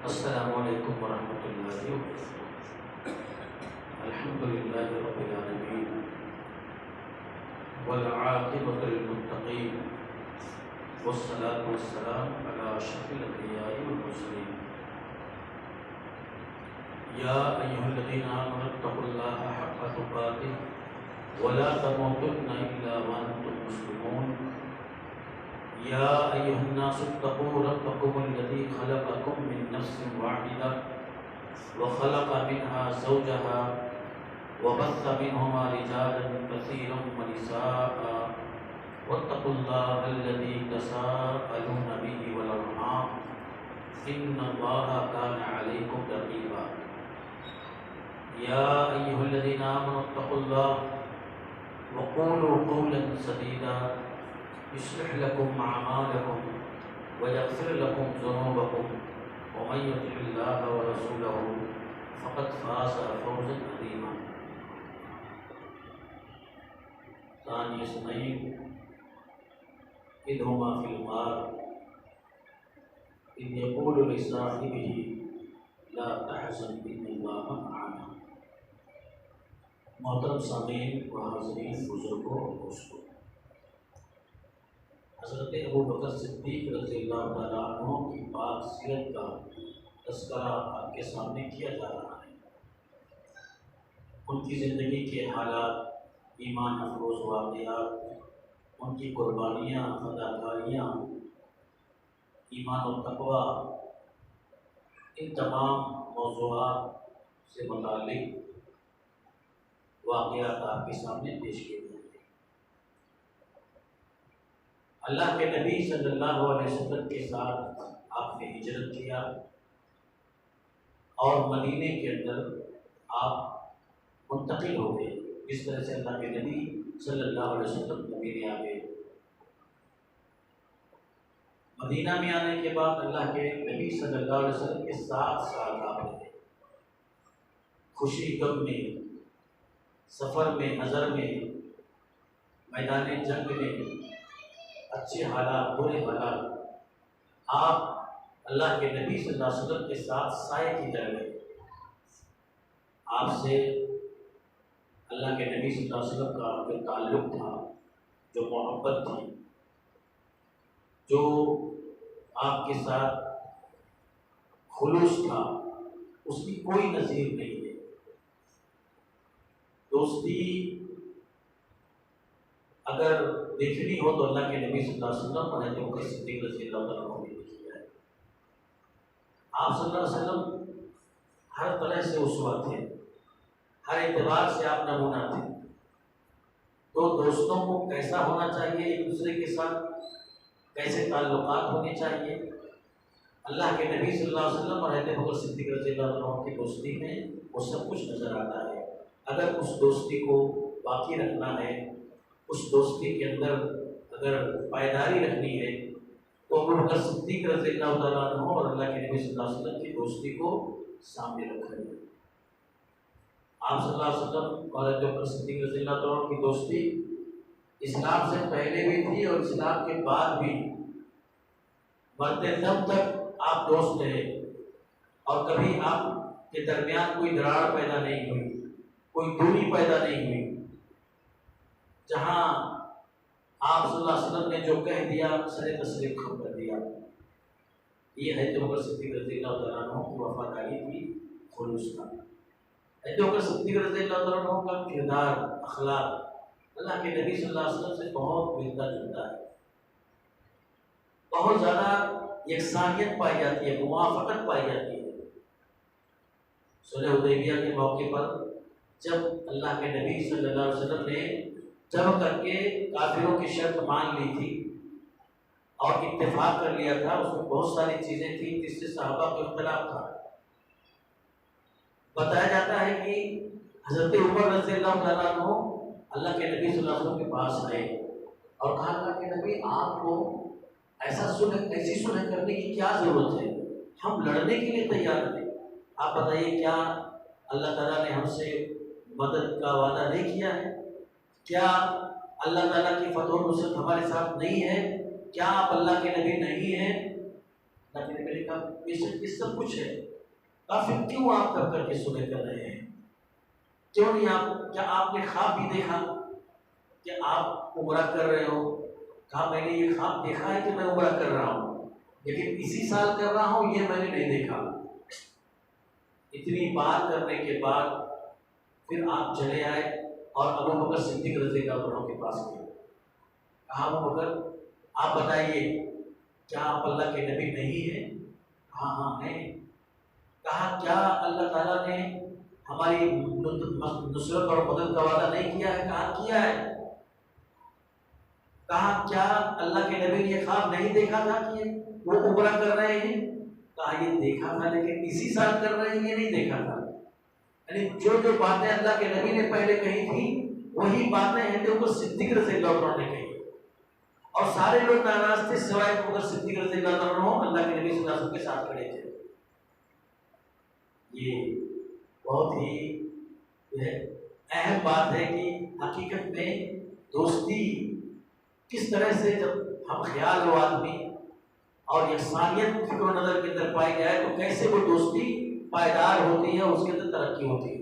السلام علیکم ورحمۃ اللہ وبرکاتہ۔ الحمد للہ رب العالمین والعاقبۃ للمتقین والصلاة والسلام علی اشرف الانبیاء والمرسلین۔ یا ایھا الذین آمنوا اتقوا اللہ حق تقاتہ ولا تموتن الا وانتم مسلمون۔ یا ایھا الناس اتقوا ربکم الذی خلقکم من نفس واحدہ وخلق منها زوجها وبث منهما رجالا كثيرا ونساء واتقوا الله الذي تساءلون به والأرحام إن الله كان عليكم رقيبا۔ يا أيها الذين آمنوا اتقوا الله وقولوا قولا سديدا يصلح لكم أعمالكم ويغفر لكم ذنوبكم ومن يطع الله ورسوله فقد فاز فوزا عظيما۔ ثاني اثنين إذ هما في الغار إذ يقول لصاحبه لا تحزن إن الله معنا۔ محترم سامعین و حاضرین، بزرگوں اور دوستوں، حضرت ابوبکر صدیق رضی اللہ تعالیٰ عنہ کی پاک سیرت کا تذکرہ آپ کے سامنے کیا جا رہا ہے۔ ان کی زندگی کے حالات، ایمان افروز واقعات، ان کی قربانیاں، فداکاریاں، ایمان و تقویٰ، ان تمام موضوعات سے متعلق واقعات آپ کے سامنے پیش کیے گئے ہیں۔ اللہ کے نبی صلی اللہ علیہ وسلم کے ساتھ آپ نے ہجرت کیا اور مدینے کے اندر آپ منتقل ہو گئے۔ اس طرح سے اللہ کے نبی صلی اللہ علیہ وسلم مدینے آ گئے۔ مدینہ میں آنے کے بعد اللہ کے نبی صلی اللہ علیہ وسلم کے 7 سال آپ رہے۔ خوشی غم میں، سفر میں، حضر میں، میدان جنگ میں، اچھے حالات، برے حالات، آپ اللہ کے نبی صلی اللہ علیہ وسلم کے ساتھ سائے کی طرح رہے۔ آپ سے اللہ کے نبی صلی اللہ علیہ وسلم کا جو تعلق تھا، جو محبت تھی، جو آپ کے ساتھ خلوص تھا، اس کی کوئی نظیر نہیں ہے۔ دوستی اگر دیکھنی ہو تو اللہ کے نبی صلی اللہ علیہ وسلم اور حضرت ابوبکر صدیق رضی اللہ عنہ نے دیکھی ہے۔ آپ صلی اللہ علیہ وسلم ہر طرح سے اسوہ تھے، ہر اعتبار سے آپ نمونہ تھے۔ تو دوستوں کو کیسا ہونا چاہیے، ایک دوسرے کے ساتھ کیسے تعلقات ہونے چاہیے، اللہ کے نبی صلی اللہ علیہ وسلم اور حضرت ابوبکر صدیق رضی اللہ عنہ کی دوستی میں وہ سب کچھ نظر آتا ہے۔ اگر اس دوستی کو باقی رکھنا ہے، اس دوستی کے اندر اگر پائیداری رکھنی ہے تو ابوبکر صدیق رضی اللہ تعالیٰ عنہ اور اللہ کے نبی صلی اللہ علیہ وسلم کی دوستی کو سامنے رکھا ہے۔ آپ صلی اللہ علیہ وسلم اور حضرت ابوبکر صدیق رضی اللہ تعالیٰ عنہ کی دوستی اسلام سے پہلے بھی تھی اور اسلام کے بعد بھی، مرتے دم تک آپ دوست رہے اور کبھی آپ کے درمیان کوئی دراڑ پیدا نہیں ہوئی، کوئی دوری پیدا نہیں ہوئی۔ جہاں آپ صلی اللہ علیہ وسلم نے جو کہہ دیا سر تسلیم خم کر دیا۔ یہ حضرت ابوبکر صدیق رضی اللہ تعالیٰ عنہ کی وفاداری تھی، خلوص تھا۔ حضرت ابوبکر صدیق رضی اللہ تعالیٰ عنہ کا کردار، اخلاق اللہ کے نبی صلی اللہ علیہ وسلم سے بہت ملتا جلتا ہے۔ بہت زیادہ یکسانیت پائی جاتی ہے، موافقت پائی جاتی ہے۔ صلح حدیبیہ کے موقع پر جب اللہ کے نبی صلی اللہ علیہ وسلم نے جمع کر کے کافروں کی شرط مان لی تھی اور اتفاق کر لیا تھا، اس میں بہت ساری چیزیں تھیں جس سے صحابہ کو اختلاف تھا۔ بتایا جاتا ہے کہ حضرت عمر رضی اللہ تعالیٰ عنہ اللہ کے نبی صلی اللہ علیہ وسلم کے پاس آئے اور کہا اللہ کے نبی آپ کو ایسی صلح کرنے کی کیا ضرورت ہے، ہم لڑنے کے لیے تیار ہیں، آپ بتائیے کیا اللہ تعالیٰ نے ہم سے مدد کا وعدہ نہیں کیا ہے؟ کیا اللہ تعالیٰ کی فتح و نصرت ہمارے ساتھ نہیں ہے؟ کیا آپ اللہ کے نبی نہیں ہیں؟ اللہ کے نبی نے کہا بے شک یہ سب کچھ ہے، کافر کیوں آپ کر کر کے سنے کر رہے ہیں؟ کیوں نہیں آپ، کیا آپ نے خواب بھی دیکھا کہ آپ عمرہ کر رہے ہو؟ کہا میں نے یہ خواب دیکھا ہے کہ میں عمرہ کر رہا ہوں، لیکن اسی سال کر رہا ہوں یہ میں نے نہیں دیکھا۔ اتنی بات کرنے کے بعد پھر آپ چلے آئے اور ابو بکر صدیق رضی اللہ عنہ کے پاس گئے۔ کہا ابو بکر آپ بتائیے کیا آپ اللہ کے نبی نہیں ہیں؟ ہاں ہاں ہیں۔ کہا کیا اللہ تعالیٰ نے ہماری نصرت اور مدد کا وعدہ نہیں کیا ہے؟ کہا کیا ہے۔ کہا کیا اللہ کے نبی نے یہ خواب نہیں دیکھا تھا کہ وہ عمرہ کر رہے ہیں؟ کہا یہ دیکھا تھا لیکن اسی سال کر رہے ہیں، یہ نہیں دیکھا تھا۔ یعنی جو باتیں اللہ کے نبی نے پہلے کہی تھی وہی باتیں ہیں جو صدیق رضی اللہ عنہ نے کہی، اور سارے لوگ ناراض تھے سوائے ابو بکر صدیق رضی اللہ عنہ، اللہ کے نبی صلی اللہ علیہ وسلم کے ساتھ کھڑے تھے۔ یہ بہت ہی اہم بات ہے کہ حقیقت میں دوستی کس طرح سے جب ہم خیال ہو آدمی اور یکسانیت فکر و نظر کے اندر پائی جائے تو کیسے وہ دوستی پائیدار ہوتی ہے، اس کے اندر ترقی ہوتی ہے۔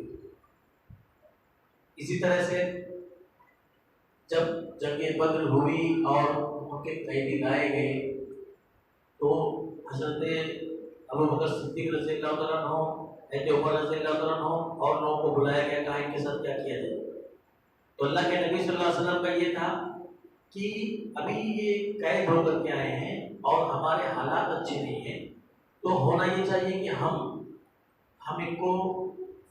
اسی طرح سے جب جنگ بدر ہوئی اور ان کے قیدی لائے گئے تو حضرت ابو بکر صدیق رضی اللہ تعالیٰ عنہ، حضرت عمر رضی اللہ تعالیٰ عنہ اور لوگوں کو بلایا گیا، کہا ان کے ساتھ کیا کیا جائے؟ تو اللہ کے نبی صلی اللہ علیہ وسلم کا یہ تھا کہ ابھی یہ قید ہو کر کے آئے ہیں اور ہمارے حالات اچھے نہیں ہیں، تو ہونا یہ چاہیے کہ ہم ان کو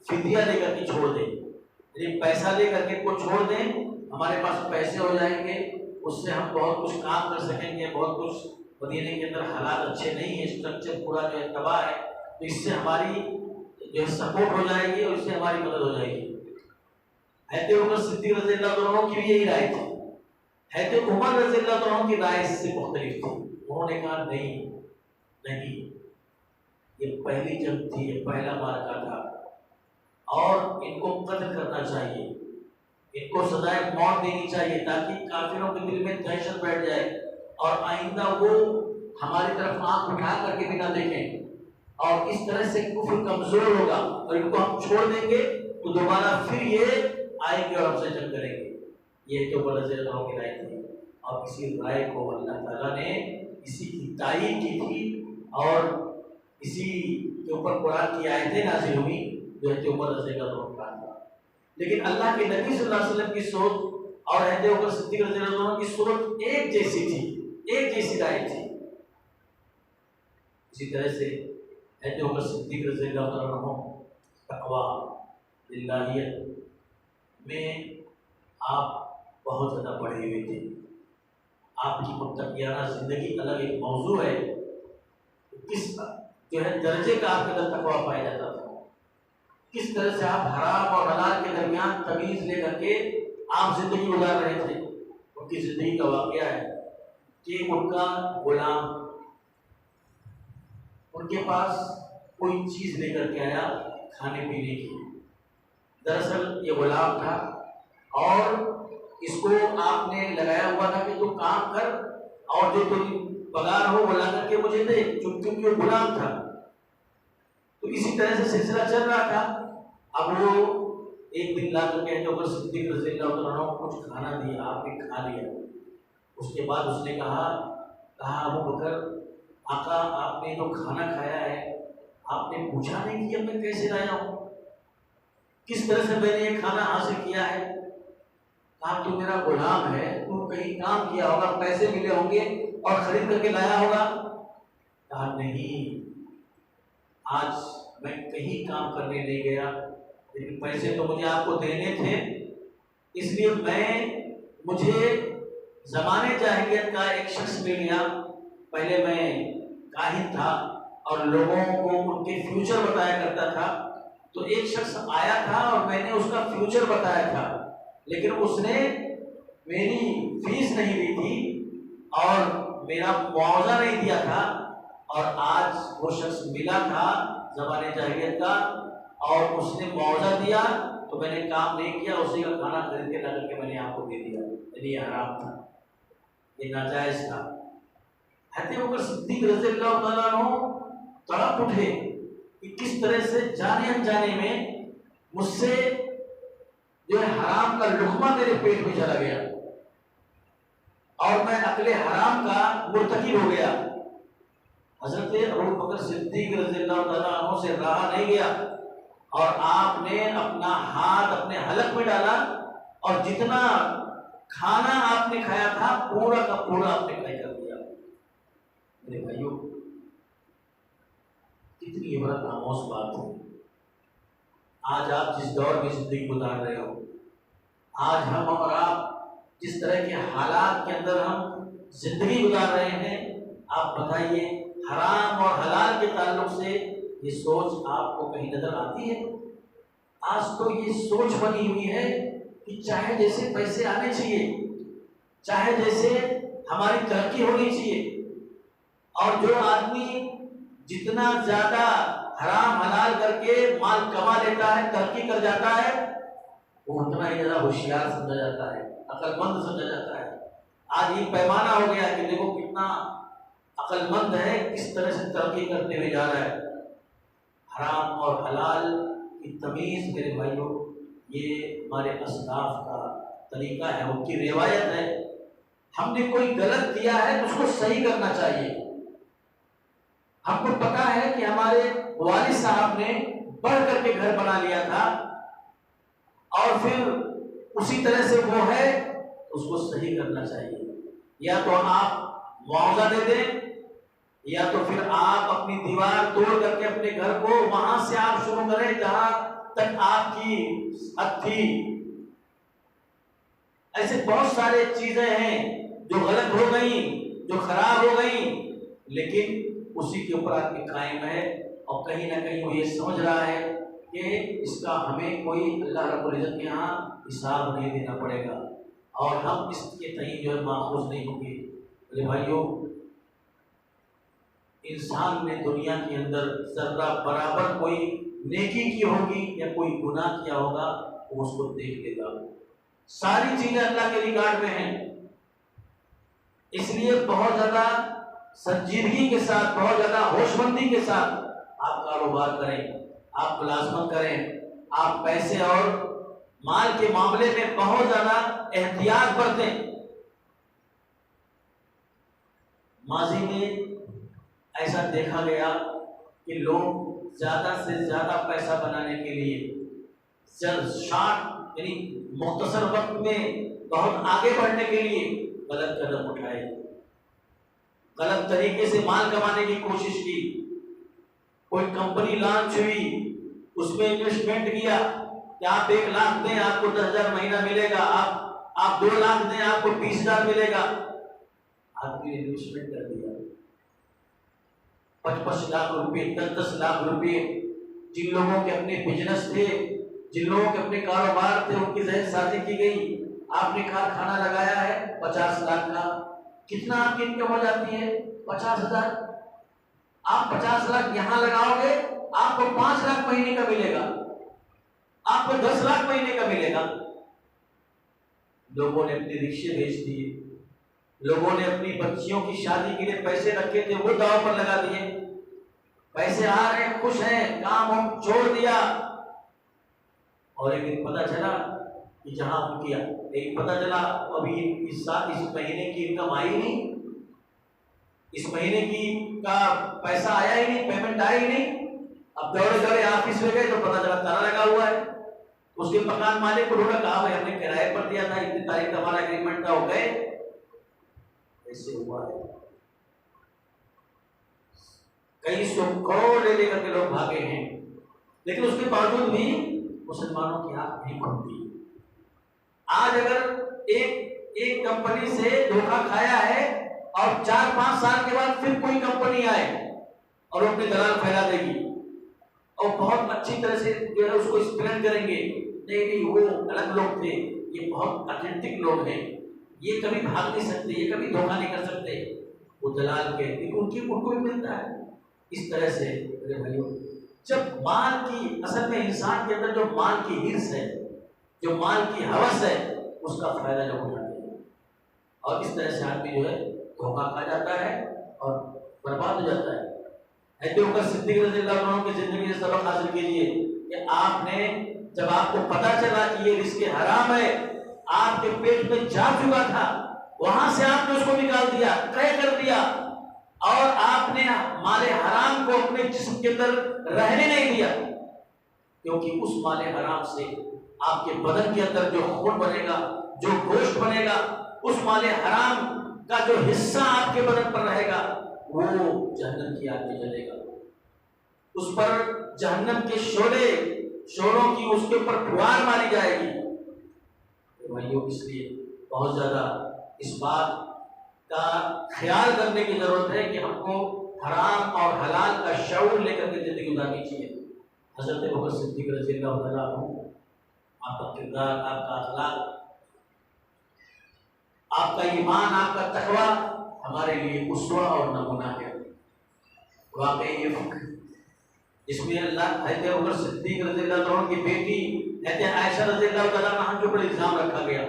فدیہ لے کر کے چھوڑ دیں، یعنی پیسہ لے کر کے ان کو چھوڑ دیں، ہمارے پاس پیسے ہو جائیں گے، اس سے ہم بہت کچھ کام کر سکیں گے، بہت کچھ مدینے کے اندر حالات اچھے نہیں ہیں، اسٹرکچر پورا جو ہے تباہ ہے، تو اس سے ہماری جو ہے سپورٹ ہو جائے گی اور اس سے ہماری مدد ہو جائے گی۔ حضرت عمر صدیق رضی اللہ عنہ کی بھی یہی رائے تھی، حضرت عمر رضی اللہ عنہ کی رائے اس سے مختلف تھی، انہوں نے کہا نہیں، یہ پہلی جنگ تھی، یہ پہلا معرکہ تھا اور ان کو قتل کرنا چاہیے، ان کو سزائے موت دینی چاہیے تاکہ کافروں کے دل میں دہشت بیٹھ جائے اور آئندہ وہ ہماری طرف آنکھ اٹھا کر کے بھی نہ دیکھیں، اور اس طرح سے کفر کمزور ہوگا اور ان کو ہم چھوڑ دیں گے تو دوبارہ پھر یہ آئیں گے اور ہم سے جنگ کریں گے۔ یہ تو رضی اللہ عنہ کی رائے تھی، اور اسی رائے کو اللہ تعالیٰ نے اسی کی تائید کی تھی اور اسی کے اوپر قرآن کی آیتیں نازل ہوئی جو حضرت عمر رضی اللہ عنہ کا تھا۔ لیکن اللہ کے نبی صلی اللہ علیہ وسلم کی سوچ اور حضرت عمر صدیق رضی اللہ عنہ کی صورت ایک جیسی تھی، ایک جیسی رائے تھی۔ اسی طرح سے حضرت عمر صدیق رضی اللہ عنہ تقویٰ للہیت میں آپ بہت زیادہ بڑھے ہوئے تھے، آپ کی متقیانہ زندگی الگ ایک موضوع ہے، کس جو ہے درجے کا آپ کے اندر تقویٰ پایا جاتا تھا، کس طرح سے آپ حرام اور حلال کے درمیان تمیز لے کر کے آپ زندگی گزار رہے تھے۔ ان کی زندگی کا واقعہ ہے کہ ان کا غلام ان کے پاس کوئی چیز لے کر کے آیا کھانے پینے کی، دراصل یہ غلام تھا اور اس کو آپ نے لگایا ہوا تھا کہ تو کام کر اور جو تیری پگار ہو وہ لا کر کے مجھے دے، چونکہ وہ غلام تھا۔ تو اسی طرح سے سلسلہ چل رہا تھا۔ اب وہ ایک دن لا کر کے حضرت صدیق رضی اللہ عنہ کو کچھ کھانا دیا، آپ نے کھا لیا۔ اس کے بعد اس نے کہا ابو بکر آقا آپ نے جو کھانا کھایا ہے آپ نے پوچھا نہیں کہ میں کیسے لایا ہوں، کس طرح سے میں نے یہ کھانا حاصل کیا ہے؟ کہا تو میرا غلام ہے، تو کہیں کام کیا ہوگا، پیسے ملے ہوں گے اور خرید کر کے لایا ہوگا۔ کہا نہیں، آج میں کہیں کام کرنے نہیں گیا، لیکن پیسے تو مجھے آپ کو دینے تھے، اس لیے مجھے زمانے جاہلیت کا ایک شخص مل گیا۔ پہلے میں کاہن تھا اور لوگوں کو ان کے فیوچر بتایا کرتا تھا، تو ایک شخص آیا تھا اور میں نے اس کا فیوچر بتایا تھا، لیکن اس نے میری فیس نہیں دی تھی اور میرا معاوضہ نہیں دیا تھا، اور آج وہ شخص ملا تھا زمانے جاہلیت کا اور اس نے معاوضہ دیا تو میں نے کام نہیں کیا، اسی کا کھانا خرید کے لا کر کے میں نے آپ کو دے دیا، یعنی یہ حرام تھا، یہ ناجائز تھا۔ حضرت ابوبکر صدیق رضی اللہ تعالیٰ عنہ تڑپ اٹھے کہ کس طرح سے جانے انجانے میں مجھ سے جو ہے حرام کا لقمہ میرے پیٹ میں چلا گیا اور میں اکل حرام کا مرتکب ہو گیا۔ حضرت ابوبکر صدیق رضی اللہ تعالیٰ عنہ سے رہا نہیں گیا اور آپ نے اپنا ہاتھ اپنے حلق میں ڈالا اور جتنا کھانا آپ نے کھایا تھا پورا کا پورا آپ نے کھائی کر دیا۔ میرے بھائیوں، کتنی عبرت آموز بات ہے۔ آج آپ جس دور میں زندگی گزار رہے ہو، آج ہم اور آپ جس طرح کے حالات کے اندر ہم زندگی گزار رہے ہیں، آپ بتائیے حرام اور حلال کے تعلق سے یہ سوچ آپ کو کہیں نظر آتی ہے؟ آج تو یہ سوچ بنی ہوئی ہے کہ چاہے جیسے پیسے آنے چاہیے، چاہے جیسے ہماری ترقی ہونی چاہیے، اور جو آدمی جتنا زیادہ حرام حلال کر کے مال کما لیتا ہے، ترقی کر جاتا ہے، وہ اتنا ہی زیادہ ہوشیار سمجھا جاتا ہے، عقل مند سمجھا جاتا ہے۔ آج یہ پیمانہ ہو گیا کہ دیکھو کتنا عقل مند ہے، کس طرح سے ترقی کرتے ہوئے جا رہا ہے۔ حرام اور حلال کی تمیز میرے بھائیوں، یہ ہمارے اسلاف کا طریقہ ہے، ان کی روایت ہے۔ ہم نے کوئی غلط کیا ہے تو اس کو صحیح کرنا چاہیے۔ ہم کو پتا ہے کہ ہمارے والد صاحب نے بڑھ کر کے گھر بنا لیا تھا اور پھر اسی طرح سے وہ ہے، اس کو صحیح کرنا چاہیے۔ یا تو آپ معاوضہ دے دیں، یا تو پھر آپ اپنی دیوار توڑ کر کے اپنے گھر کو وہاں سے آپ شروع کریں جہاں تک آپ کی حد تھی۔ ایسے بہت سارے چیزیں ہیں جو غلط ہو گئیں، جو خراب ہو گئیں، لیکن اسی کے اوپر آپ کے قائم ہے، اور کہیں نہ کہیں وہ یہ سمجھ رہا ہے کہ اس کا ہمیں کوئی اللہ رب العزت کے یہاں حساب نہیں دینا پڑے گا، اور ہم اس کے تئیں جو ہے ماخوذ نہیں ہوں گے۔ میرے بھائیوں، انسان نے دنیا کے اندر ذرہ برابر کوئی نیکی کی ہوگی یا کوئی گناہ کیا ہوگا، وہ اس کو دیکھ لے گا۔ ساری چیزیں اللہ کے ریکارڈ میں ہیں، اس لیے بہت زیادہ سنجیدگی کے ساتھ، بہت زیادہ ہوش مندی کے ساتھ آپ کاروبار کریں، آپ ملازمت کریں، آپ پیسے اور مال کے معاملے میں بہت زیادہ احتیاط برتیں۔ ماضی میں ایسا دیکھا گیا کہ لوگ زیادہ سے زیادہ پیسہ بنانے کے لیے شارٹ یعنی مختصر وقت میں بہت آگے بڑھنے کے لیے غلط قدم اٹھائے، غلط طریقے سے مال کمانے کی کوشش کی۔ کوئی کمپنی لانچ ہوئی، اس میں انویسٹمنٹ کیا کہ آپ 1 لاکھ دیں آپ کو 10,000 مہینہ ملے گا، آپ 2 لاکھ دیں آپ کو 20,000 ملے گا۔ آپ کی انویسٹمنٹ کر دیا 55 لاکھ روپے، 10 لاکھ روپے۔ جن لوگوں کے اپنے بزنس تھے، جن لوگوں کے اپنے کاروبار تھے، ان کی ذہن سازی کی گئی۔ آپ نے کارخانہ لگایا ہے 50 لاکھ کا، کتنا آپ کی انکم ہو جاتی ہے؟ 50,000۔ آپ 50 لاکھ یہاں لگاؤ گے، آپ کو 5 لاکھ مہینے کا ملے گا، آپ کو 10 لاکھ مہینے کا ملے گا۔ لوگوں نے اپنے رکشے بیچ دیے، لوگوں نے اپنی بچیوں کی شادی کے لیے پیسے رکھے تھے وہ داؤ پر لگا دیے۔ پیسے آ رہے ہیں، خوش ہیں، کام ہم چھوڑ دیا، اور ایک دن پتہ چلا کہ جہاں ہم کیا، ایک پتہ چلا ابھی اس مہینے کی انکم آئی نہیں، اس مہینے کی کا پیسہ آیا ہی نہیں، پیمنٹ آئی ہی نہیں۔ اب دوڑے دوڑے آفس میں گئے تو پتہ چلا تالا لگا ہوا ہے۔ اس کے مکان مالک کو ڈھونڈا، کہا بھائی ہم نے کرائے پر دیا تھا، اتنی تاریخ کا ہمارا اگریمنٹ تھا، ہو گئے۔ ایسے ہوا ہے، کئی سو کروڑ لے کر کے لوگ بھاگے ہیں، لیکن اس کے باوجود بھی مسلمانوں کی آنکھ نہیں کھلتی۔ آج اگر ایک کمپنی سے دھوکہ کھایا ہے اور 4-5 سال کے بعد پھر کوئی کمپنی آئے اور وہ اپنے دلال پھیلا دے گی اور بہت اچھی طرح سے جو ہے اس کو ایکسپلین کریں گے، نہیں وہ الگ لوگ تھے، یہ بہت اتھینٹک لوگ ہیں، یہ کبھی بھاگ نہیں سکتے، یہ کبھی دھوکہ نہیں کر سکتے، وہ دلال کے ان کو بھی ملتا ہے۔ اس طرح سے میرے بھائیوں، جب مال کی اصل میں انسان کے اندر جو مال کی ہرس ہے، جو مال کی ہوس ہے، اس کا فائدہ جو اٹھاتے ہیں، اور اس طرح سے آدمی جو ہے دھوکہ کھا جاتا ہے اور برباد ہو جاتا ہے۔ ابو بکر صدیق رضی اللہ عنہ کی زندگی سے سبق حاصل کیجیے کہ آپ نے جب آپ کو پتا چلا کہ یہ رزق حرام ہے، آپ کے پیٹ میں جا چکا تھا، وہاں سے آپ نے اس کو نکال دیا، طے کر دیا، اور آپ نے مال حرام کو اپنے جسم کے اندر رہنے نہیں دیا، کیونکہ اس مال حرام سے آپ کے بدن کے اندر جو خون بنے گا، جو گوشت بنے گا، اس مال حرام کا جو حصہ آپ کے بدن پر رہے گا وہ جہنم کی آگ میں جلے گا، اس پر جہنم کے شعلوں کی اس کے اوپر پھوار ماری جائے گی۔ بھائیو، اس لیے بہت زیادہ اس بات کا خیال کرنے کی ضرورت ہے کہ ہم کو حرام اور حلال کا شعور لے کر کے زندگی گزارنی چاہیے۔ حضرت ابو بکر صدیق رضی اللہ تعالیٰ عنہ، آپ کا کردار، آپ کا اخلاق، آپ کا ایمان، آپ کا تقوی ہمارے لیے اسوہ اور نمونہ ہے۔ واقعی یہ فکر جس میں اللہ حضرت ابو بکر صدیق رضی اللہ عنہ کی بیٹی حضرت عائشہ رضی اللہ تعالیٰ عنہ کے اوپر الزام رکھا گیا۔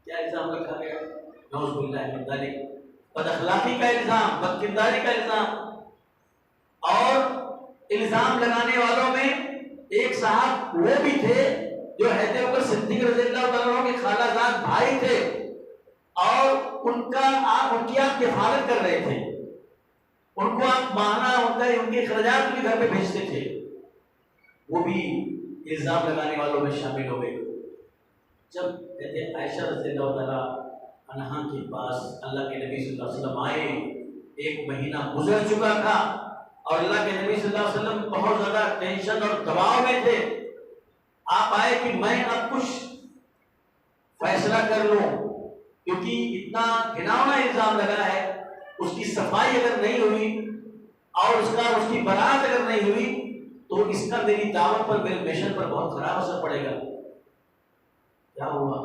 کیا الزام رکھا گیا؟ نعوذ باللہ من ذالک، بد اخلاقی کا الزام، بد کرداری کا الزام۔ اور الزام لگانے والوں میں ایک صاحب وہ بھی تھے جو حضرت ابو بکر صدیق رضی اللہ تعالیٰ عنہ کے خالہ زاد بھائی تھے، اور ان کی آپ کفالت کر رہے تھے، ان کو آپ ماہانہ ان کے اخراجات بھی گھر پہ بھیجتے تھے، وہ بھی الزام لگانے والوں میں شامل ہو گئے۔ جب حضرت عائشہ رضی اللہ تعالیٰ عنہا کے پاس اللہ کے نبی صلی اللہ علیہ وسلم آئے، ایک مہینہ گزر چکا تھا اور اللہ کے نبی صلی اللہ علیہ وسلم بہت زیادہ ٹینشن اور دباؤ میں تھے، آپ آئے کہ میں اب کچھ فیصلہ کر لوں، کیونکہ اتنا گھناؤنا الزام لگا ہے، اس کی صفائی اگر نہیں ہوئی اور اس کی برات اگر نہیں ہوئی تو اس کا میری دعوت پر، میرے مشن پر بہت خراب اثر پڑے گا۔ کیا ہوا؟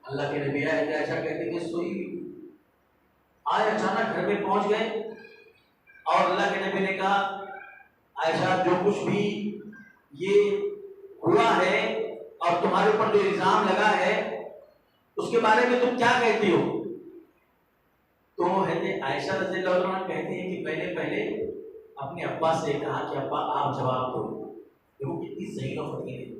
اللہ کے نبی آئے، عائشہ کہتے کہ سوئی آئے، اچانک گھر میں پہنچ گئے اور اللہ کے نبی نے کہا عائشہ جو کچھ بھی یہ ہوا ہے اور تمہارے اوپر جو الزام لگا ہے اس کے بارے میں تم کیا کہتی ہو؟ تو حضرت عائشہ رضی اللہ عنہ کہتی ہیں کہ میں نے پہلے اپنے ابا سے کہا کہ ابا آپ جواب دو، دیکھو کتنی ذہین و فقیر ہے،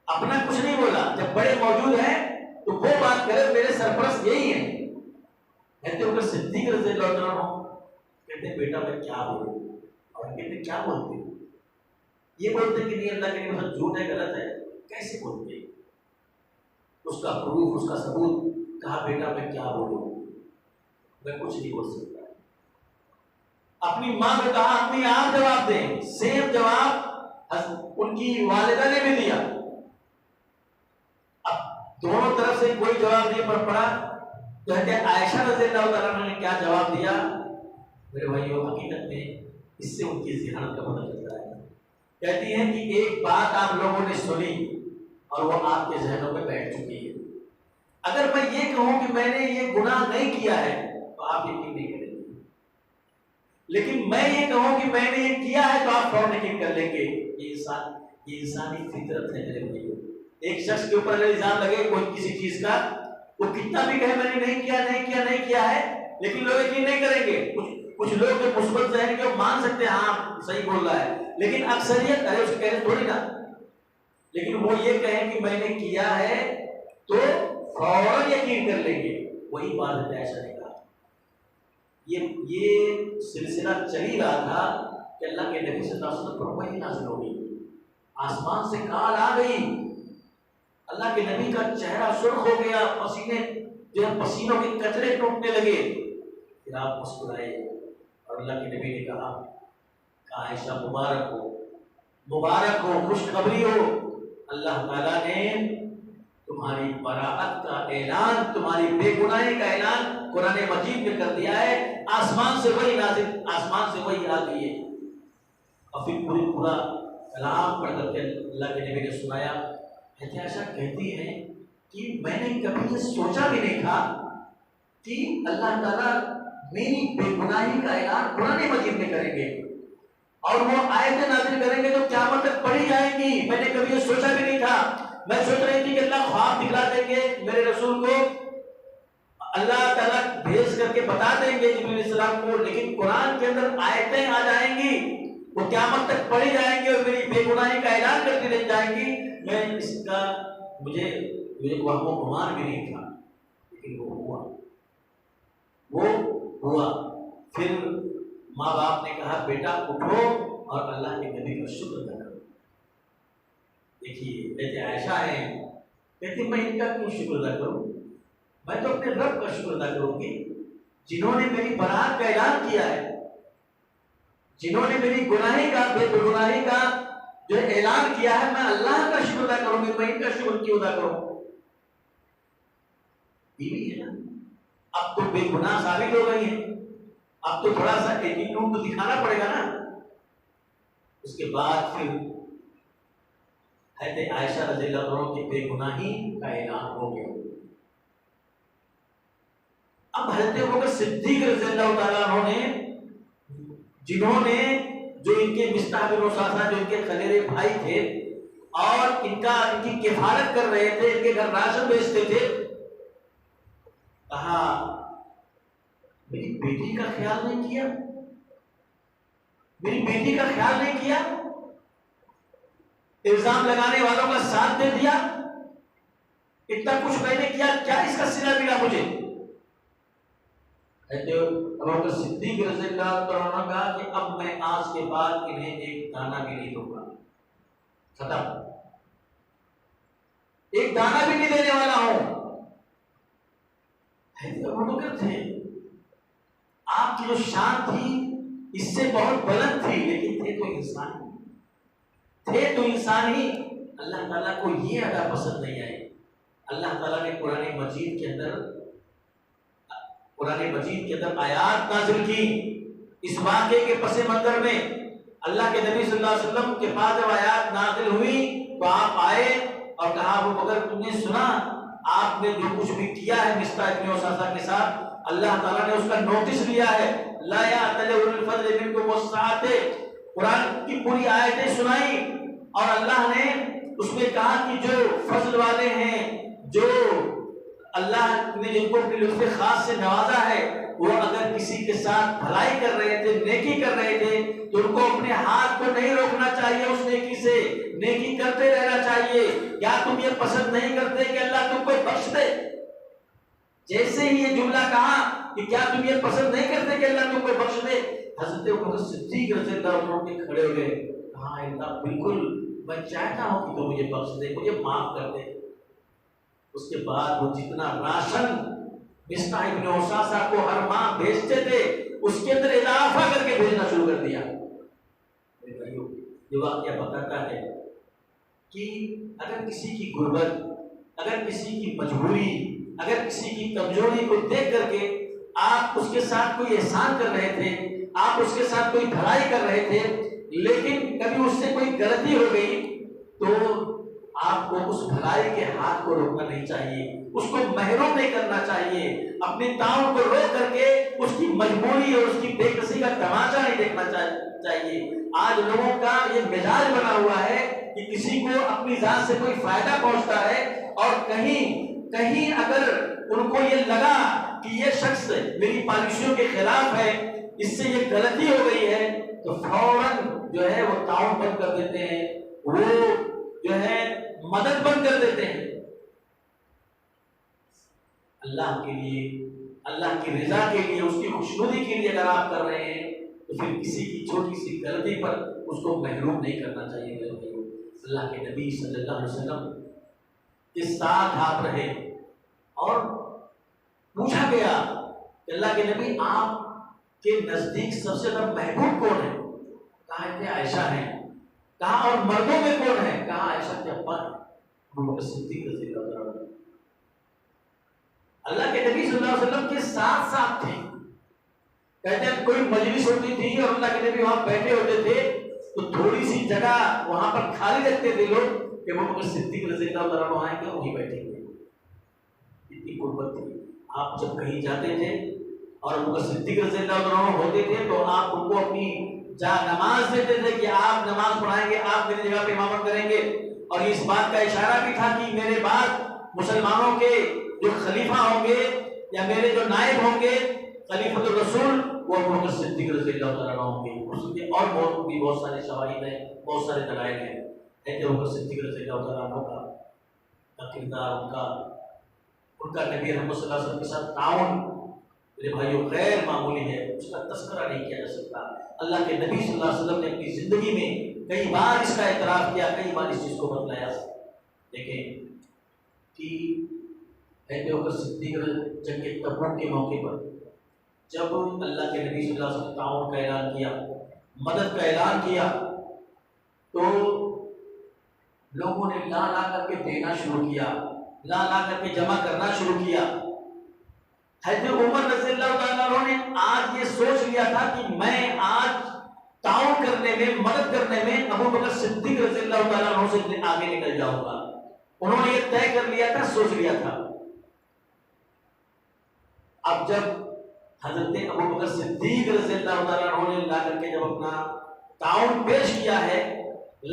اپنا کچھ نہیں بولا، جب بڑے موجود ہیں تو وہ بات کرے، میرے سرپرست یہی ہیں۔ حضرت ابو بکر صدیق رضی اللہ عنہ کہتے ہیں بیٹا میں کیا بولوں؟ اور کہتے کیا بولتے ہیں؟ یہ بولتے کہ نہیں اللہ کے نبی جھوٹ ہے، غلط ہے، کیسے بولتے؟ اس کا پروف، اس کا ثبوت، کہا بیٹا میں کیا بولوں، میں کچھ نہیں بول سکتا۔ اپنی ماں نے کہا اپنی آپ جواب دیں، سیم جواب ان کی والدہ نے بھی دیا۔ اب دونوں طرف سے کوئی جواب نہیں پڑا تو حضرت عائشہ رضی اللہ تعالیٰ عنہ نے کیا جواب دیا؟ میرے بھائیو، حقیقت میں اس سے ان کی ذہانت کا پتہ چلتا ہے۔ کہتی ہیں کہ ایک بات آپ لوگوں نے سنی اور وہ آپ کے ذہنوں میں بیٹھ چکی ہے، اگر میں یہ کہوں کہ میں نے یہ گناہ نہیں کیا ہے تو آپ یقین نہیں کریں گے، لیکن میں یہ کہوں کہ میں نے یہ کیا ہے تو آپ فوراً یقین کر لیں گے۔ یہ انسانی فطرت ہے میرے بھائیو۔ ایک شخص کے اوپر الزام لگے کوئی کسی چیز کا، وہ کتنا بھی کہے میں نے نہیں کیا ہے، لیکن لوگ یقین نہیں کریں گے۔ کچھ لوگ جو مثبت ذہن کے مان سکتے ہیں ہاں صحیح بول رہا ہے، لیکن اکثریت ارے اس کہنے تھوڑی نا، لیکن وہ یہ کہیں کہ میں نے کیا ہے تو فوراً یقین کر لیں گے۔ وہی بات ہے عائشہ نے کہا، یہ سلسلہ چل ہی رہا تھا کہ اللہ کے نبی صلی اللہ علیہ وسلم پر وحی نازل ہو گئی، آسمان سے کال آ گئی، اللہ کے نبی کا چہرہ سرخ ہو گیا، پسینوں کے قطرے ٹوٹنے لگے، پھر آپ مسکرائے اور اللہ کے نبی نے کہا عائشہ مبارک ہو، خوشخبری ہو، اللہ تعالیٰ نے تمہاری براءت کا اعلان، تمہاری بے گناہی کا اعلان قرآن مجید میں کر دیا ہے، آسمان سے وہی آ گئی ہے۔ اور پھر پورا کلام پڑھ کر کے اللہ کے نبی نے سنایا۔ عائشہ کہتی ہیں کہ میں نے کبھی یہ سوچا بھی نہیں تھا کہ اللہ تعالیٰ میری بے گناہی کا اعلان قرآن مجید میں کریں گے اور وہ آیتیں نازل کریں گے تو قیامت تک پڑھی جائیں گی۔ میں نے کبھی یہ سوچا بھی نہیں تھا، میں سوچ رہی تھی کہ اللہ خواب دکھلا دیں گے میرے رسول کو، اللہ تعالیٰ بھیج کر کے بتا دیں گے جبریل علیہ السلام کو، لیکن قرآن کے اندر آیتیں آ جائیں گی، وہ قیامت تک پڑھی جائیں گی اور میری بے گناہی کا اعلان کرتی رہ جائیں گی. میں اس کا مجھے وہم و گمان بھی نہیں تھا، لیکن وہ ہوا. پھر ماں باپ نے کہا بیٹا اٹھو اور اللہ کے نبی کا شکر ادا کرو. دیکھیے کہتے عائشہ ہیں، کہتی میں ان کا کیوں شکر ادا کروں، میں تو اپنے رب کا شکر ادا کروں گی جنہوں نے میری برات کا اعلان کیا ہے، جنہوں نے میری گناہی کا بے گناہی کا جو اعلان کیا ہے. میں اللہ کا شکر ادا کروں گی، میں ان کا شکر کیوں ادا کروں. بیوی ہے نا، اب تو بے گناہ ثابت ہو گئی ہے، اب تو تھوڑا سا ایٹیٹیوڈ تو دکھانا پڑے گا نا. اس کے بعد پھر حضرت عائشہ رضی اللہ عنہ کی بے گناہی کا اعلان ہو گیا. اب حضرت ابوبکر صدیق رضی اللہ تعالیٰ عنہ نے، جنہوں نے جو ان کے مصطح بن اساسہ جو ان کے خلیرے بھائی تھے اور ان کی کفالت کر رہے تھے، ان کے گھر راشن بیچتے تھے، کہا میری بیٹی کا خیال نہیں کیا، میری بیٹی کا خیال نہیں کیا، الزام لگانے والوں کا ساتھ دے دیا، اتنا کچھ میں نے کیا، کیا اس کا صلہ ملا مجھے. ابوبکر صدیق رضی اللہ عنہ کہا کہ اب میں آج کے بعد انہیں ایک دانہ بھی نہیں دوں گا، ختم، ایک دانہ بھی نہیں دینے والا ہوں. ابوبکر تھے، آپ کی جو شان تھی اس سے بہت بلند تھی، لیکن تھے تو انسان ہی. اللہ تعالیٰ کو یہ ادا پسند نہیں آئی. اللہ تعالیٰ نے قرآن مجید کے اندر آیات نازل کی. اس واقعے کے پس منظر میں اللہ کے نبی صلی اللہ علیہ وسلم کے پاس جب آیات نازل ہوئی تو آپ آئے اور کہا ابوبکر تم نے سنا آپ نے جو کچھ بھی کیا ہے مصطح بن اساسہ کے ساتھ، اللہ تعالیٰ نے اس کا نوٹس لیا ہے. لا یأتل اولو الفضل منکم والسعۃ، قرآن کی پوری آیتیں سنائی اور اللہ نے اس میں کہا کہ جو فضل والے ہیں، جو اللہ نے جن کو اپنے لطف خاص سے نوازا ہے، وہ اگر کسی کے ساتھ بھلائی کر رہے تھے، نیکی کر رہے تھے، تو ان کو اپنے ہاتھ کو نہیں روکنا چاہیے، اس نیکی سے نیکی کرتے رہنا چاہیے. کیا تم یہ پسند نہیں کرتے کہ اللہ تم کو بخش دے؟ جیسے ہی یہ جملہ کہا کہ کیا تم یہ پسند نہیں کرتے کہ اللہ تم کو بخش دے، حضرت ابوبکر صدیق رضی اللہ عنہ کے کھڑے ہو گئے. ہاں اللہ بالکل، میں چاہتا ہوں کہ تو مجھے بخش دے، مجھے معاف کر دے. اس کے بعد وہ جتنا راشن مصطح بن اساسہ کو ہر ماہ بھیجتے تھے اس کے اندر اضافہ کر کے بھیجنا شروع کر دیا. یہ واقعہ بتاتا ہے کہ اگر کسی کی غربت، اگر کسی کی مجبوری، اگر کسی کی کمزوری کو دیکھ کر کے آپ اس کے ساتھ کوئی احسان کر رہے تھے، آپ اس کے ساتھ کوئی بھلائی کر رہے تھے، لیکن کبھی اس سے کوئی غلطی ہو گئی تو آپ کو اس بھلائی کے ہاتھ کو روکنا نہیں چاہیے، اس کو محروم نہیں کرنا چاہیے، اپنے تعاون کو روک کر کے اس کی مجبوری اور اس کی بے کسی کا تماشا نہیں دیکھنا چاہیے. آج لوگوں کا یہ مزاج بنا ہوا ہے کہ کسی کو اپنی ذات سے کوئی فائدہ پہنچتا ہے اور کہیں اگر ان کو یہ لگا کہ یہ شخص میری پالیسیوں کے خلاف ہے، اس سے یہ غلطی ہو گئی ہے، تو فوراً جو ہے وہ تعاون بند کر دیتے ہیں، وہ جو ہے مدد بند کر دیتے ہیں. اللہ کے لیے، اللہ کی رضا کے لیے، اس کی خوشنودی کے لیے اگر آپ کر رہے ہیں تو پھر کسی کی چھوٹی سی غلطی پر اس کو محروم نہیں کرنا چاہیے. اللہ کے نبی صلی اللہ علیہ وسلم کے ساتھ آپ رہے اور پوچھا گیا کہ اللہ کے نبی آپ کے نزدیک سب سے زیادہ محبوب کون ہے؟ کہا کہ عائشہ ہیں. کہا اور مردوں میں کون ہے؟ کہا عائشہ کے ابا ابوبکر صدیق رضی اللہ عنہ. اللہ کے نبی صلی اللہ علیہ وسلم کے ساتھ ساتھ تھے. کہتے ہیں کوئی مجلس ہوتی تھی اور اللہ کے نبی وہاں بیٹھے ہوتے تھے تو تھوڑی سی جگہ وہاں پر خالی رکھتے تھے لوگ کہ ابوبکر صدیق رضی اللہ عنہ آئیں گے وہیں بیٹھیں گے. اتنی قربت تھی. آپ جب کہیں جاتے تھے اور ابوبکر صدیق رضی اللہ عنہ ہوتے تھے تو آپ ان کو اپنی جا نماز دیتے تھے کہ آپ نماز پڑھائیں گے، آپ میری جگہ پہ امامت کریں گے. اور اس بات کا اشارہ بھی تھا کہ میرے بعد مسلمانوں کے جو خلیفہ ہوں گے یا میرے جو نائب ہوں گے خلیفۃ الرسول وہ ابو بکر صدیق رضی اللہ تعالیٰ عنہ ہوں گے. اس کے اور بہت سارے شواہد ہیں، بہت سارے دلائل ہیں. ابو بکر صدیق رضی اللہ تعالیٰ عنہ کا کردار، ان کا نبی رحمت صلی اللہ علیہ وسلم کے ساتھ تعاون میرے بھائیوں غیر معمولی ہے، اس کا تذکرہ نہیں کیا جا سکتا. اللہ کے نبی صلی اللہ علیہ وسلم نے اپنی زندگی میں کئی بار اس کا اعتراف کیا، کئی بار اس چیز کو بتلایا. دیکھیں کہ ابو بکر صدیق جنگ تبوک کے موقع پر جب اللہ کے نبی صلی اللہ علیہ وسلم نے تعاون کا اعلان کیا، مدد کا اعلان کیا، تو لوگوں نے لا لا کر کے دینا شروع کیا، لا لا کر کے جمع کرنا شروع کیا. حضرت عمر رضی اللہ تعالیٰ عنہ نے آج یہ سوچ لیا تھا کہ میں آج تعاون کرنے میں، مدد کرنے میں ابو بکر صدیق رضی اللہ تعالیٰ عنہ سے آگے نکل جاؤں گا. انہوں نے یہ طے کر لیا تھا، سوچ لیا تھا. اب جب حضرت ابو بکر صدیق رضی اللہ تعالیٰ عنہ نے لا کر کے جب اپنا تعاون پیش کیا ہے،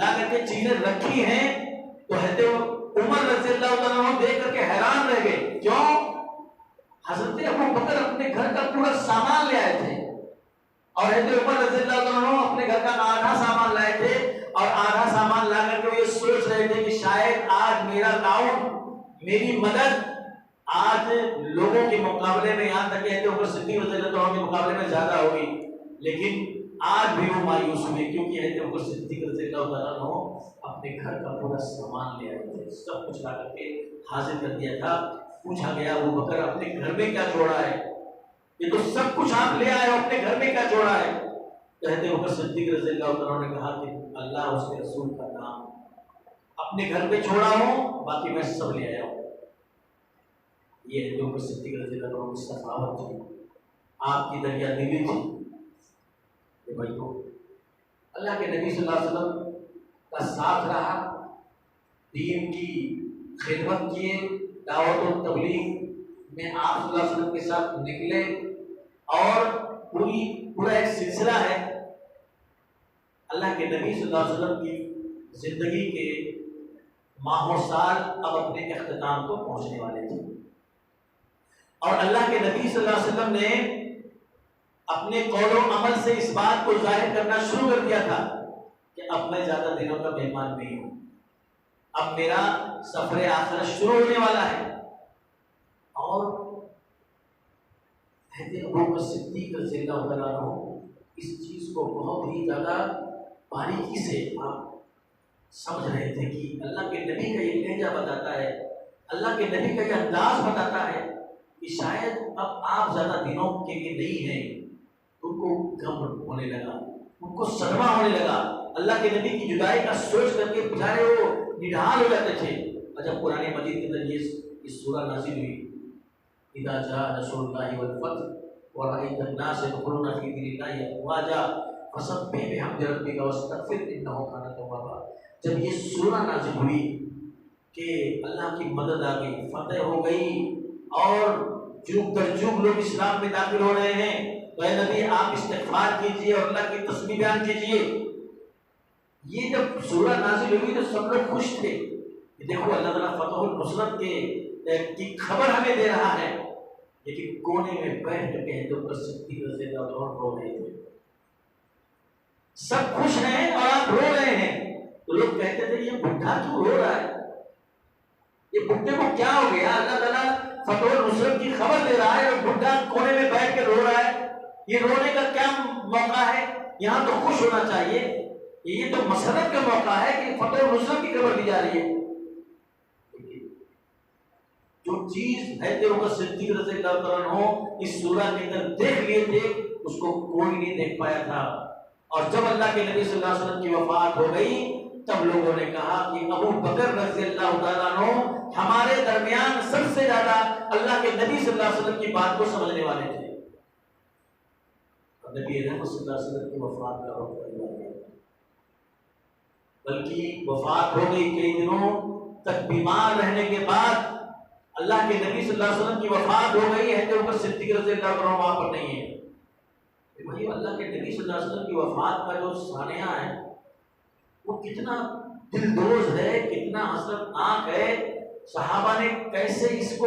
لا کر کے چیزیں رکھی ہیں، تو حضرت عمر رضی اللہ تعالیٰ عنہ دیکھ کر کے حیران رہ گئے. کیوں؟ حضرت ابو بکر اپنے گھر کا پورا سامان لے آئے تھے اور حضرت عمر رضی اللہ تعالیٰ عنہ اپنے گھر کا آدھا سامان لائے تھے، اور آدھا سامان لا کر کے وہ یہ سوچ رہے تھے کہ شاید آج میرا تعاون، میری مدد آج لوگوں کے مقابلے میں، یہاں تک کہ حضرت عمر صدیق رضی اللہ عنہ کے مقابلے میں زیادہ ہوگی. لیکن آج بھی وہ مایوس ہوئے، کیونکہ حضرت عمر صدیق رضی اللہ عنہ اپنے گھر کا پورا سامان لے آئے تھے، سب کچھ لا کر کے حاضر کر دیا تھا. پوچھا گیا ابو بکر اپنے گھر میں کیا چھوڑا ہے؟ یہ تو سب کچھ آپ لے آئے ہو، اپنے گھر میں کیا چھوڑا ہے؟ حضرت ابو بکر صدیق رضی اللہ عنہ نے کہا کہ اللہ اس کے رسول کا نام اپنے گھر پہ چھوڑا ہوں، باقی میں سب لے آیا ہوں. یہ حضرت ابو بکر صدیق رضی اللہ عنہ کی سخاوت تھی، آپ کی دریا دلی تھی. بھائیو، اللہ کے نبی صلی اللہ علیہ وسلم کا ساتھ رہا، دین کی خدمت کیے، دعوت و تبلیغ میں آپ صلی اللہ علیہ وسلم کے ساتھ نکلے، اور پورا ایک سلسلہ ہے. اللہ کے نبی صلی اللہ علیہ وسلم کی زندگی کے ماہ و سال اب اپنے اختتام کو پہنچنے والے تھے، اور اللہ کے نبی صلی اللہ علیہ وسلم نے اپنے قول و عمل سے اس بات کو ظاہر کرنا شروع کر دیا تھا کہ اب میں زیادہ دنوں کا مہمان نہیں ہوں، اب میرا سفر آخرت شروع ہونے والا ہے. اور حضرت ابو بکر صدیق رضی اللہ عنہ اس چیز کو بہت ہی زیادہ باریکی سے آپ سمجھ رہے تھے کہ اللہ کے نبی کا یہ لہجہ بتاتا ہے، اللہ کے نبی کا یہ انداز بتاتا ہے کہ شاید اب آپ زیادہ دنوں کے لیے نہیں ہیں. ان کو غم ہونے لگا، ان کو صدمہ ہونے لگا. اللہ کے نبی کی جدائی کا سوچ کر کے بیچارے وہ نڈھال ہو جاتے تھے. اور جب قرآن مجید کے اندر یہ سورہ نازل ہوئی، اذا جاء نصر اللہ والفتح ورأيت الناس يدخلون في دين الله افواجا فسبح بحمد ربك واستغفر انه كان توابا. جب یہ سورہ نازل ہوئی کہ اللہ کی مدد آ گئی، فتح ہو گئی، اور جوگ در جوگ لوگ اسلام میں داخل ہو رہے ہیں، تو اے نبی آپ استغفار کیجئے اور اللہ کی تسبیح بیان کیجئے. یہ جب سورہ نازل ہوئی تو سب لوگ خوش تھے کہ دیکھو اللہ تعالیٰ فتح النصرت کی خبر ہمیں دے رہا ہے. لیکن کونے میں بیٹھ کر کے حضرت ابو بکر صدیق رضی اللہ عنہ رو رہے تھے. سب خوش ہیں اور آپ رو رہے ہیں. تو لوگ کہتے تھے یہ بڈھا کیوں رو رہا ہے، یہ بڈھے کو کیا ہو گیا؟ اللہ تعالیٰ فتح النصرت کی خبر دے رہا ہے اور بڈھا کونے میں بیٹھ کے رو رہا ہے. یہ رونے کا کیا موقع ہے؟ یہاں تو خوش ہونا چاہیے. یہ تو مسرت کا موقع ہے کہ فتح النصرت کی خبر دی جا رہی ہے. جو چیز حضرت ابو بکر صدیق رضی اللہ عنہ اس سورہ کے اندر دیکھ لیے تھے اس کو کوئی نہیں دیکھ پایا تھا. اور جب اللہ کے نبی صلی اللہ علیہ وسلم کی وفات ہو گئی تب لوگوں نے کہا کہ ابو بکر رضی اللہ تعالیٰ عنہ ہمارے درمیان سب سے زیادہ اللہ کے نبی صلی اللہ علیہ وسلم کی بات کو سمجھنے والے تھے. نبی رحمت صلی اللہ علیہ وسلم کی وفات کا وقت قریب آ گیا، بلکہ وفات ہو گئی کئی دنوں تک بیمار رہنے کے بعد اللہ کے نبی صلی اللہ علیہ وسلم کی وفات ہو گئی. حضرت ابو بکر صدیق رضی اللہ عنہ وہاں پر نہیں ہے. بھائی اللہ کے نبی صلی اللہ علیہ وسلم کی وفات کا جو سانحہ ہے وہ کتنا دلدوز ہے، کتنا حسرت ناک ہے. صحابہ نے کیسے اس کو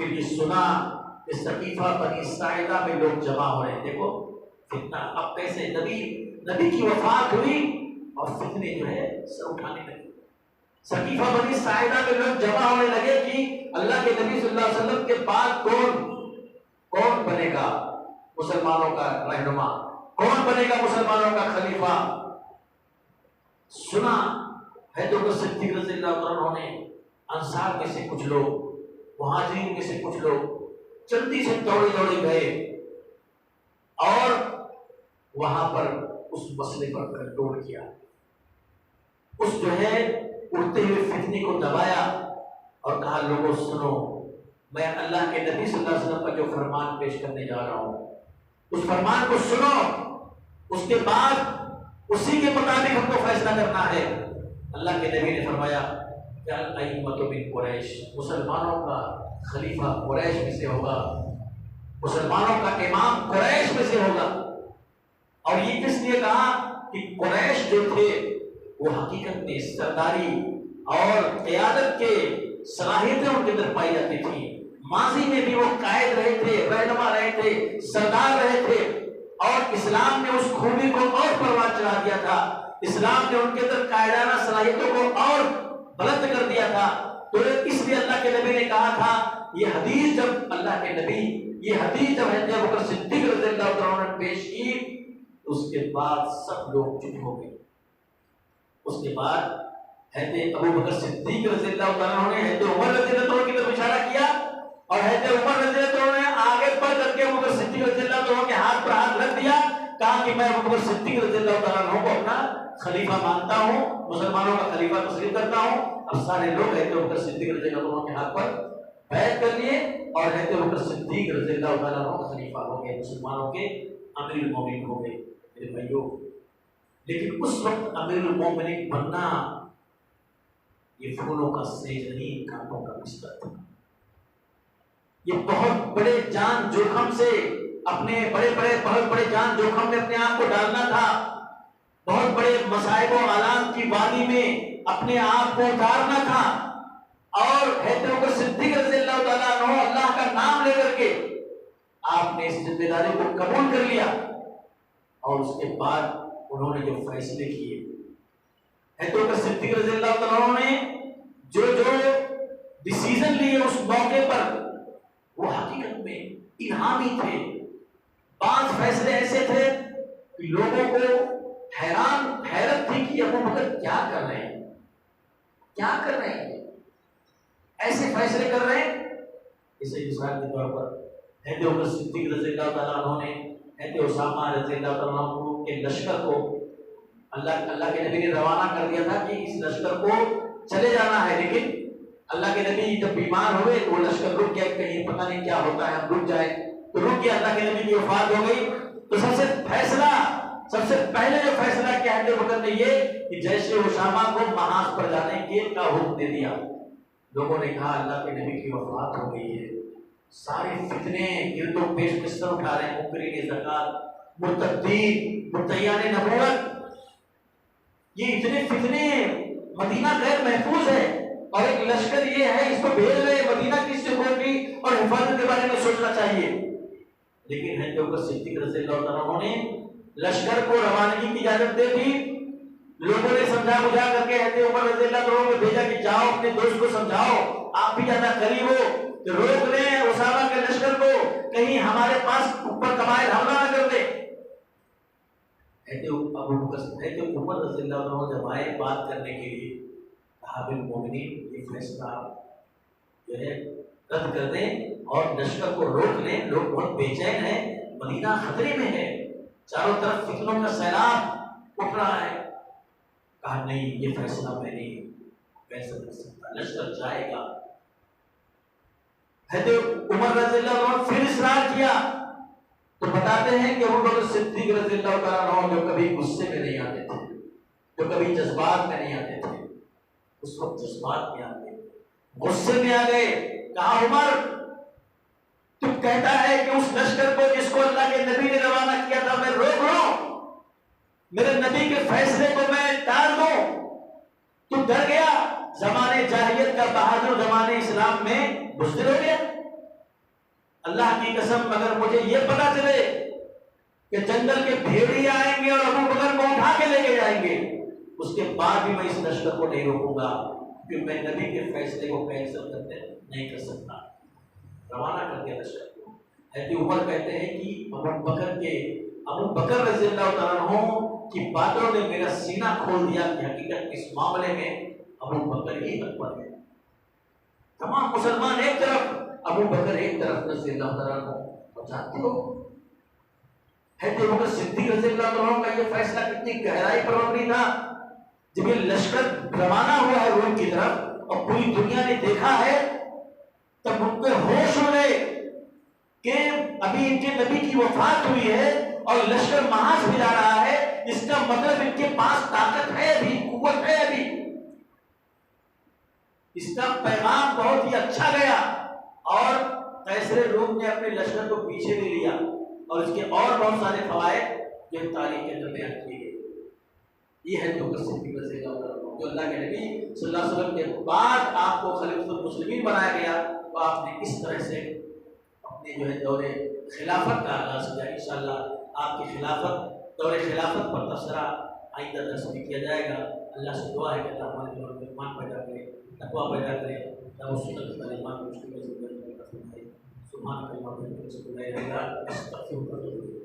پھر یہ سنا کہ ثقیفہ بنی ساعدہ میں لوگ جمع ہو رہے ہیں. دیکھو فتنہ اب کیسے نبی کی وفات ہوئی اور فتنے جو ہے سر اٹھانے لگے. ثقیفہ بنی ساعدہ میں لوگ جمع ہونے لگے کہ اللہ کے نبی صلی اللہ علیہ وسلم کے بعد کون بنے گا مسلمانوں کا رہنما, کون بنے گا مسلمانوں کا خلیفہ. سنا ہے تو صدیق رضی اللہ عنہ نے انصار میں سے کچھ لوگ, مہاجرین میں سے کچھ لوگ جلدی سے دوڑے گئے اور وہاں پر اس مسئلے پر کنٹرول کیا, اس جو ہے اٹھتے ہوئے فتنے کو دبایا اور کہا لوگوں سنو, میں اللہ کے نبی صلی اللہ علیہ وسلم کا جو فرمان پیش کرنے جا رہا ہوں اس فرمان کو سنو, اس کے بعد اسی کے مطابق ہم کو فیصلہ کرنا ہے. اللہ کے نبی نے فرمایا کہ الائمۃ من قریش, مسلمانوں کا خلیفہ قریش میں سے ہوگا, مسلمانوں کا امام قریش میں سے ہوگا. اور یہ کس لیے کہا کہ قریش جو تھے وہ حقیقت میں سرداری اور قیادت کے صلاحیتیں ان کے اندر پائی جاتی تھی. ماضی میں بھی وہ قائد رہے تھے, رہنما رہے تھے, سردار رہے تھے, اور اسلام نے اس خوبی کو اور پروان چڑھا دیا تھا. اسلام نے ان کے اندر قائدانہ صلاحیتوں کو اور بلند کر دیا تھا. تو اس لیے اللہ کے نبی نے کہا تھا, یہ حدیث جب اللہ کے نبی یہ حدیث جب حضرت ابوبکر صدیق رضی اللہ عنہ نے پیش کی اس کے بعد سب لوگ چپ ہو گئے. اس کے بعد حضرت ابوبکر صدیق رضی اللہ عنہ نے حضرت عمر رضی اللہ عنہ کی طرف اشارہ کیا اور حضرت عمر رضی اللہ عنہ نے آگے بڑھ کر کے ابوبکر صدیق رضی اللہ عنہ کے ہاتھ پر ہاتھ رکھ دیا, کہا کہ میں ابوبکر صدیق رضی اللہ عنہ کو اپنا خلیفہ مانتا ہوں, مسلمانوں کا خلیفہ تسلیم کرتا ہوں. اب سارے لوگ حضرت ابوبکر صدیق رضی اللہ عنہ کے ہاتھ پر بیعت کر لیے اور حضرت ابوبکر صدیق رضی اللہ عنہ خلیفہ ہو گئے, مسلمانوں کے امیر المومنین ہو گئے. میرے بھائیوں, لیکن اس وقت امیر المومنین بننا یہ پھولوں کا سیج نہیں, کانٹوں کا بستر تھا. یہ بہت بڑے جان جوخم سے بہت بڑے جان جوخم میں اپنے آپ کو ڈالنا تھا. بہت بڑے مصائب و آلام کی وادی میں اپنے آپ کو اتارنا تھا. اور حضرت ابوبکر صدیق رضی اللہ تعالیٰ عنہ اللہ کا نام لے کر کے آپ نے اس ذمہ داری کو قبول کر لیا. اور اس کے بعد انہوں نے جو فیصلے کیے, حضرت ابوبکر صدیق رضی اللہ تعالیٰ عنہ نے جو ڈیسیژن لیے اس موقع پر وہ حقیقت میں الہامی تھے. بعض فیصلے ایسے تھے کہ لوگوں کو حیرت تھی کہ ابوبکر کیا کر رہے ہیں, ایسے فیصلے کر رہے ہیں. اسے مثال کے طور پر حضرت ابوبکر صدیق رضی اللہ تعالیٰ عنہ نے حضرت اسامہ رضی اللہ تعالیٰ عنہ کے لشکر کو اللہ کے نبی نے روانہ کر دیا تھا کہ اس لشکر کو چلے جانا ہے, لیکن اللہ کے نبی جب بیمار ہوئے تو وہ لشکر رک گیا, کہیں پتہ نہیں کیا ہوتا ہے, ہم رک جائیں, تو رک گیا. اللہ کے نبی کی وفات ہو گئی. تو سب سے پہلے جو فیصلہ کیا حضرت ابوبکر نے یہ کہ جیسے اسامہ کو محاذ پر جانے کے کا حکم دے دیا. لوگوں نے کہا اللہ کے نبی کی وفات ہو گئی ہے, سارے فتنے گرد و پیش میں سر اٹھا رہے ہیں, منکرین زکات, مرتدین, مدعیان نبوت. یہ اتنے فتنے, مدینہ غیر محفوظ ہے اور ایک لشکر یہ ہے اس کو بھیج رہے, مدینہ کی سیکورٹی اور حفاظت کے بارے میں سوچنا چاہیے. لیکن حضرت ابوبکر صدیق رضی اللہ عنہ نے لشکر کو روانگی کی اجازت دے دی. لوگوں نے سمجھا بجھا کر کے حضرت عمر رضی اللہ عنہ کو بھیجا کہ جاؤ اپنے دوست کو سمجھاؤ, آپ بھی زیادہ قریب ہو, کہ روک لیں اسامہ کے لشکر کو, کہیں ہمارے پاس اوپر قبائل حملہ نہ کر دے. حضرت عمر رضی اللہ عنہ جب آئے بات کرنے کے لیے, کہا بالمومنین یہ فیصلہ جو ہے رد کر دیں اور لشکر کو روک لیں, لوگ بہت بے چین ہیں, مدینہ خطرے میں ہے, چاروں طرف فتنوں کا سیلاب اٹھ رہا ہے. کہا نہیں, یہ فیصلہ میں نہیں کیسے کر سکتا, لشکر جائے گا. حضرت عمر رضی اللہ عنہ پھر اصرار کیا تو بتاتے ہیں کہ ابوبکر صدیق رضی اللہ تعالیٰ عنہ جو کبھی غصے میں نہیں آتے تھے, جو کبھی جذبات میں نہیں آتے تھے, اس وقت جذبات میں آ گئے, غصے میں آ گئے. کہا عمر تم کہتا ہے کہ اس لشکر کو جس کو اللہ کے نبی نے روانہ کیا تھا میں روک لوں, میرے نبی کے فیصلے کو میں ٹال دوں, تو ڈر گیا. زمانے جاہلیت کا بہادر زمانے اسلام میں بزدل ہو گیا. اللہ کی قسم اگر مجھے یہ پتا چلے کہ جنگل کے بھیڑیے آئیں گے اور ابو بکر کو اٹھا کے لے کے جائیں گے، اس کے بعد بھی میں اس لشکر کو نہیں روکوں گا، کیونکہ میں نبی کے فیصلے کو کینسل کرتے نہیں کر سکتا۔ روانہ کر دیا لشکر کو۔ حضرت عمر کہتے ہیں کہ ابو بکر رضی اللہ تعالیٰ عنہ کی باتوں نے میرا سینہ کھول دیا کہ حقیقت اس معاملے میں ابو بکر ہی اکبر ہے۔ تمام مسلمان ایک طرف، ابو بکر ایک طرف رضی اللہ تعالیٰ عنہ۔ اور جانتے ہو حضرت ابوبکر صدیق رضی اللہ عنہ کا یہ فیصلہ کتنی گہرائی پر مبنی تھا؟ جب یہ لشکر روانہ ہوا ہے روم کی طرف اور پوری دنیا نے دیکھا ہے، تب ان پہ ہوش ہو گئے کہ ابھی ان کے نبی کی وفات ہوئی ہے اور لشکر محاذ بھی جا رہا ہے، اس کا مطلب ان کے پاس طاقت ہے ابھی، قوت ہے ابھی۔ اس کا پیغام بہت ہی اچھا گیا اور قیصر روم نے اپنے لشکر کو پیچھے بھی لیا، اور اس کے اور بہت سارے فوائد جو تاریخ کے اندر بیان کیے گئے۔ یہ ہے جو صدیق رضی اللہ عنہ جو اللہ کے نبی صلی اللہ علیہ وسلم کے بعد آپ کو خلیفۃ المسلمین بنایا گیا، تو آپ نے اس طرح سے اپنے جو ہے دور خلافت کا آغاز کیا۔ انشاءاللہ آپ کی دور خلافت پر تبصرہ آئندہ درس میں کیا جائے گا۔ اللہ سے دعا ہے کہ اللہ ہمارے دور میں ایمان پیدا کرے، تقویٰ پیدا کرے، اور سنت پر ایمان مشکل زندگی کا فرمائے۔ سبحان اللہ و بحمدہ، اشہد ان لا الہ الا انت، استغفرک و اتوب الیک۔